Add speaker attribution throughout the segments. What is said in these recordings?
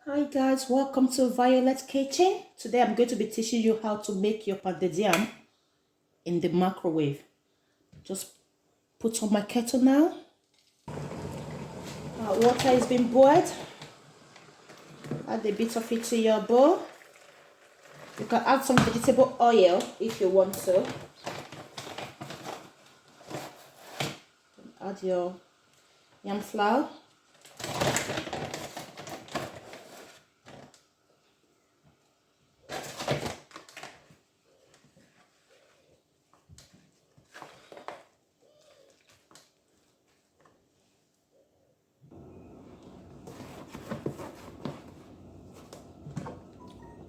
Speaker 1: Hi guys, welcome to Violet Kitchen. Today I'm going to be teaching you how to make your pounded yam in the microwave. Just put on my kettle now. Water is being boiled. Add a bit of it to your bowl. You can add some vegetable oil if you want to. Add your yam flour.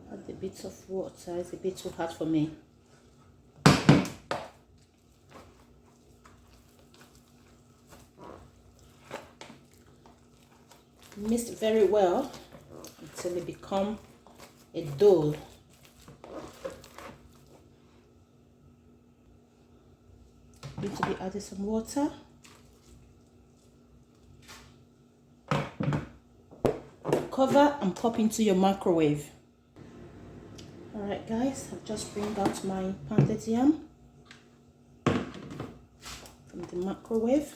Speaker 1: Add a bit of water. It's a bit too hot for me. Mix very well until it becomes a dough. Going to be adding some water. Cover and pop into your microwave. Alright guys, I've just bring out my pounded yam from the microwave.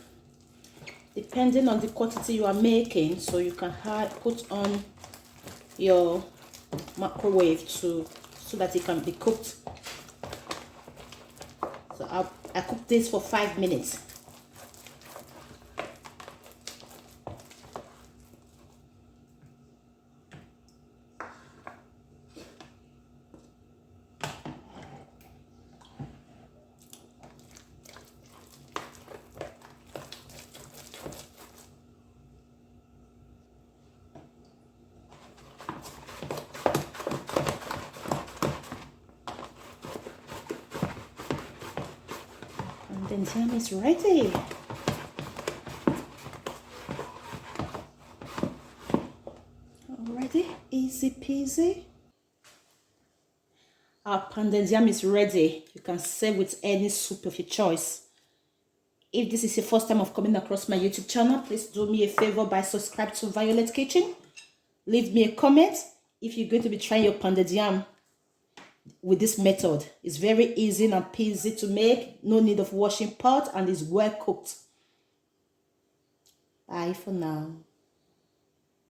Speaker 1: Depending on the quantity you are making, so you can put on your microwave so that it can be cooked. So I cook this for 5 minutes. And then yam is ready. Already, easy peasy. Our pounded yam is ready. You can serve with any soup of your choice. If this is your first time of coming across my YouTube channel, please do me a favor by subscribe to Violet Kitchen. Leave me a comment if you're going to be trying your pounded yam with this method. It's very easy and peasy to make. No need of washing pot and is well cooked. Bye for now.